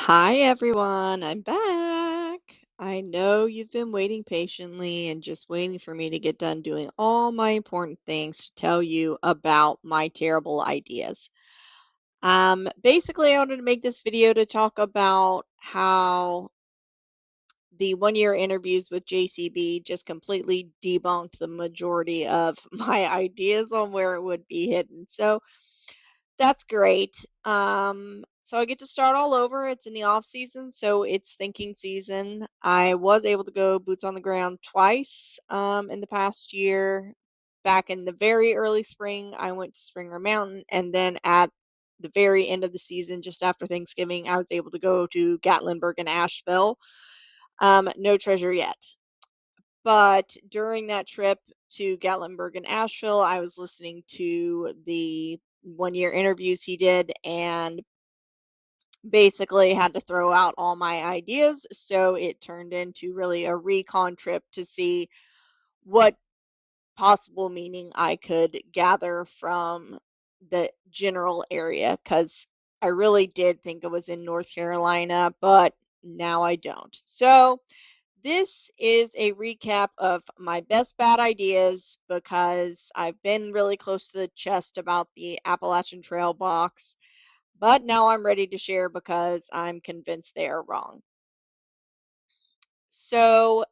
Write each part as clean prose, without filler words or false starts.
Hi everyone, I'm back. I know you've been waiting patiently and just waiting for me to get done doing all my important things to tell you about my terrible ideas. Basically, I wanted to make this video to talk about how the 1 year interviews with JCB just completely debunked the majority of my ideas on where it would be hidden. So, that's great. So I get to start all over. It's in the off season, so it's thinking season. I was able to go boots on the ground twice in the past year. Back in the very early spring, I went to Springer Mountain, and then at the very end of the season, just after Thanksgiving, I was able to go to Gatlinburg and Asheville. No treasure yet. But during that trip to Gatlinburg and Asheville, I was listening to the 1 year interviews he did and basically had to throw out all my ideas. So it turned into really a recon trip to see what possible meaning I could gather from the general area because I really did think it was in North Carolina, but now I don't. So this is a recap of my best bad ideas because I've been really close to the chest about the Appalachian Trail box, but now I'm ready to share because I'm convinced they are wrong. So,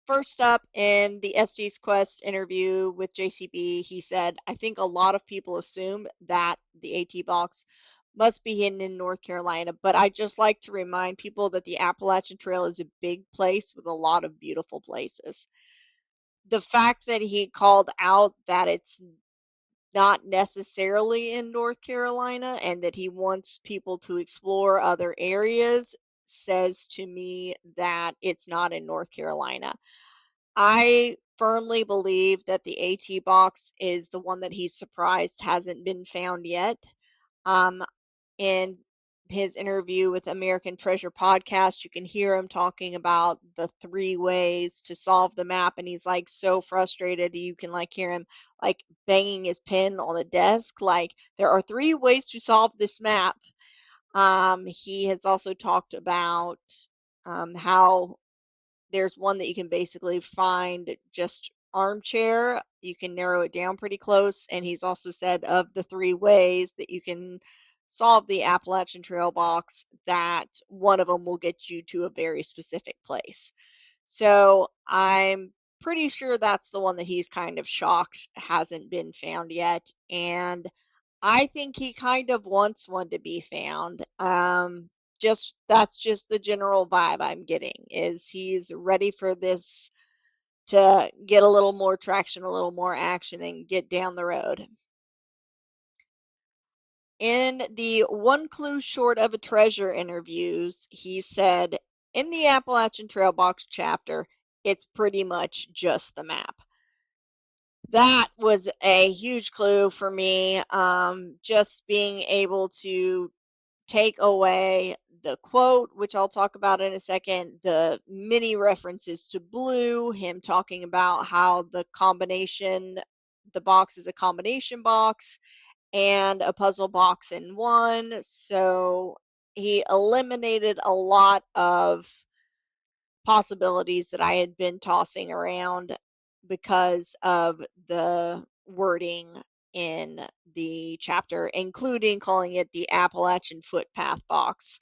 first up in the Estes Quest interview with JCB, he said, I think a lot of people assume that the AT box must be hidden in North Carolina, but I just like to remind people that the Appalachian Trail is a big place with a lot of beautiful places. The fact that he called out that it's not necessarily in North Carolina and that he wants people to explore other areas says to me that it's not in North Carolina. I firmly believe that the AT box is the one that he's surprised hasn't been found yet. Um, in his interview with American Treasure podcast, you can hear him talking about the 3 ways to solve the map, and he's like so frustrated. You can like hear him like banging his pen on the desk, like there are 3 ways to solve this map. He has also talked about how there's one that you can basically find just armchair. You can narrow it down pretty close. And he's also said of the 3 ways that you can solve the Appalachian Trail box, that one of them will get you to a very specific place. So I'm pretty sure that's the one that he's kind of shocked hasn't been found yet. And I think he kind of wants one to be found. Just that's just the general vibe I'm getting is he's ready for this to get a little more traction, a little more action, and get down the road. In the One Clue Short of a Treasure interviews, he said, in the Appalachian Trail Box chapter, it's pretty much just the map. That was a huge clue for me. Just being able to take away the quote, which I'll talk about in a second, the many references to blue, him talking about how the box is a combination box and a puzzle box in one. So he eliminated a lot of possibilities that I had been tossing around because of the wording in the chapter, including calling it the Appalachian Footpath box.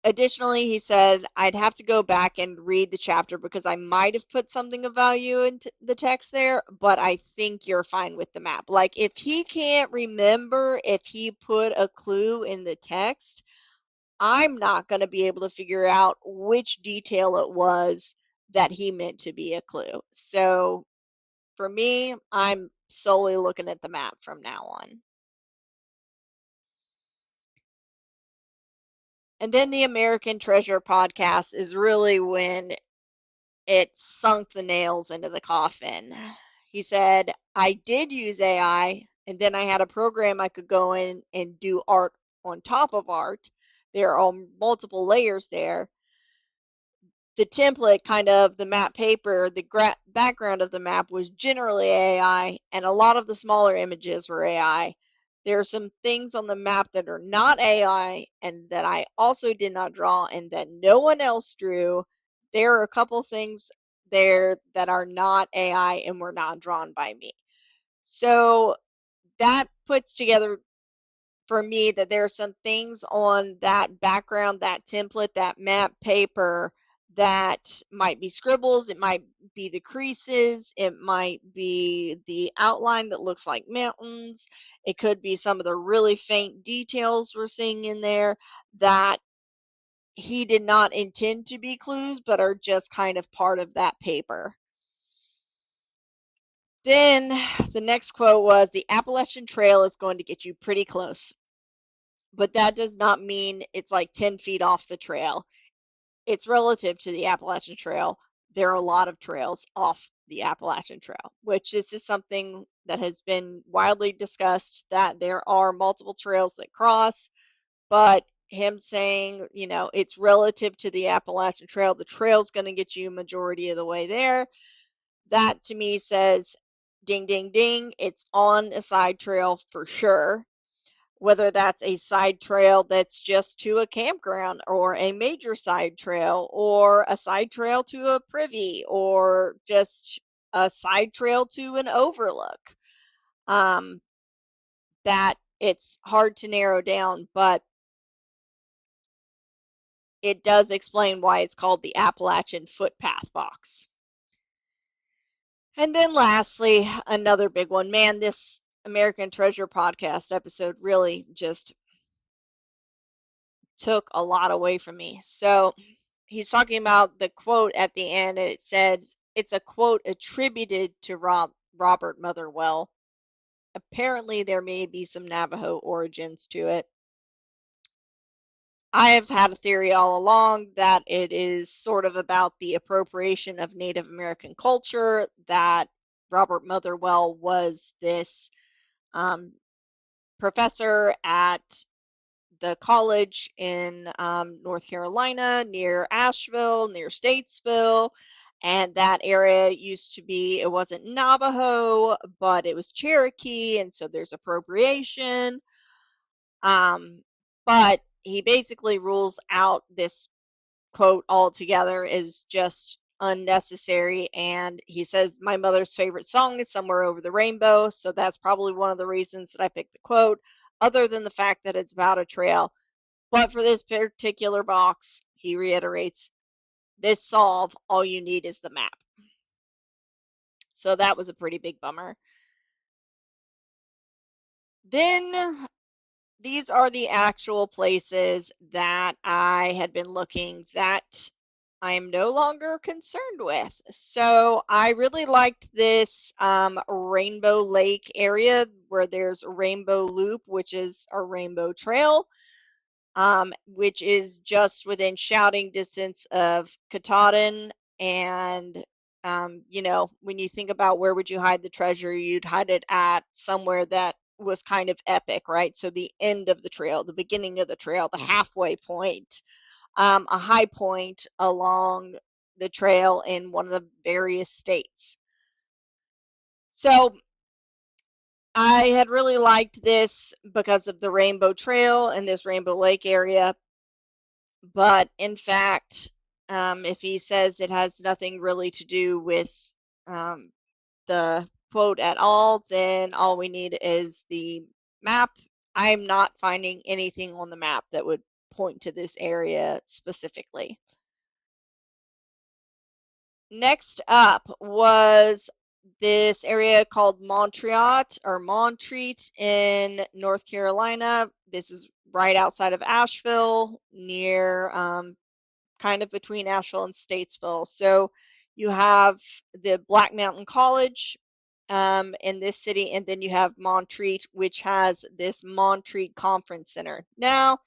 Additionally, he said, I'd have to go back and read the chapter because I might have put something of value into the text there, but I think you're fine with the map. Like, if he can't remember if he put a clue in the text, I'm not going to be able to figure out which detail it was that he meant to be a clue. So for me, I'm solely looking at the map from now on. And then the American Treasure podcast is really when it sunk the nails into the coffin. He said, I did use AI, and then I had a program I could go in and do art on top of art. There are multiple layers there. The template, kind of the map paper, the background of the map was generally AI, and a lot of the smaller images were AI. There are some things on the map that are not AI and that I also did not draw and that no one else drew. There are a couple things there that are not AI and were not drawn by me. So that puts together for me that there are some things on that background, that template, that map paper that might be scribbles, it might be the creases, it might be the outline that looks like mountains, it could be some of the really faint details we're seeing in there that he did not intend to be clues but are just kind of part of that paper. Then the next quote was, the Appalachian Trail is going to get you pretty close, but that does not mean it's like 10 feet off the trail. It's relative to the Appalachian Trail. There are a lot of trails off the Appalachian Trail, which this is something that has been widely discussed, that there are multiple trails that cross, but him saying, you know, it's relative to the Appalachian Trail, the trail's going to get you majority of the way there. That to me says, ding, ding, ding, it's on a side trail for sure. Whether that's a side trail that's just to a campground or a major side trail or a side trail to a privy or just a side trail to an overlook. That it's hard to narrow down, but it does explain why it's called the Appalachian Footpath box. And then lastly, another big one. Man, this American Treasure podcast episode really just took a lot away from me. So he's talking about the quote at the end, and it says it's a quote attributed to Robert Motherwell. Apparently, there may be some Navajo origins to it. I have had a theory all along that it is sort of about the appropriation of Native American culture, that Robert Motherwell was this professor at the college in North Carolina, near Asheville, near Statesville. And that area used to be, it wasn't Navajo, but it was Cherokee. And so there's appropriation. But he basically rules out this quote altogether as just unnecessary. And he says, my mother's favorite song is Somewhere Over the Rainbow. So that's probably one of the reasons that I picked the quote, other than the fact that it's about a trail. But for this particular box, he reiterates, this solve, all you need is the map. So that was a pretty big bummer. Then these are the actual places that I had been looking that I am no longer concerned with. So I really liked this Rainbow Lake area where there's Rainbow Loop, which is a rainbow trail. Which is just within shouting distance of Katahdin. And, you know, when you think about where would you hide the treasure, you'd hide it at somewhere that was kind of epic, right? So the end of the trail, the beginning of the trail, the halfway point, a high point along the trail in one of the various states. So I had really liked this because of the Rainbow Trail and this Rainbow Lake area. But in fact, if he says it has nothing really to do with the quote at all, then all we need is the map. I'm not finding anything on the map that would point to this area specifically. Next up was this area called Montreat or Montreat in North Carolina. This is right outside of Asheville, near kind of between Asheville and Statesville. So you have the Black Mountain College in this city, and then you have Montreat, which has this Montreat Conference Center. Now,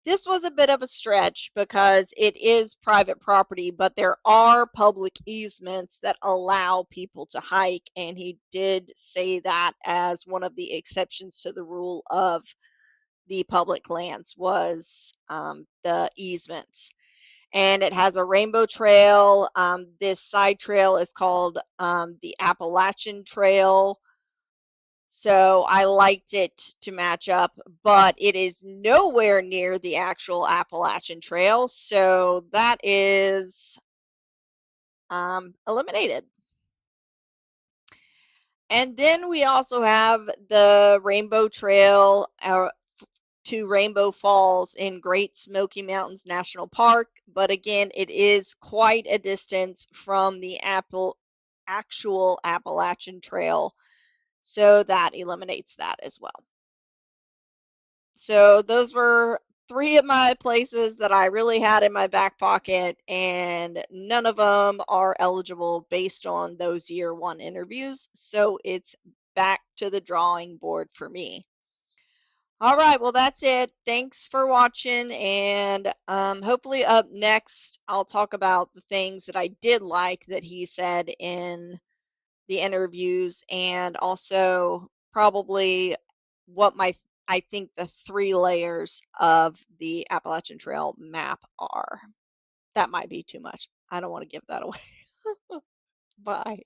this was a bit of a stretch because it is private property, but there are public easements that allow people to hike, and he did say that as one of the exceptions to the rule of the public lands was the easements. And it has a rainbow trail. This side trail is called the Appalachian Trail. So I liked it to match up, but it is nowhere near the actual Appalachian Trail. So that is eliminated. And then we also have the Rainbow Trail to Rainbow Falls in Great Smoky Mountains National Park. But again, it is quite a distance from the actual Appalachian Trail. So that eliminates that as well. So those were three of my places that I really had in my back pocket, and none of them are eligible based on those year one interviews. So it's back to the drawing board for me. All right, well, that's it. Thanks for watching, and hopefully up next, I'll talk about the things that I did like that he said in the interviews, and also probably what I think the 3 layers of the Appalachian Trail map are. That might be too much. I don't want to give that away. Bye.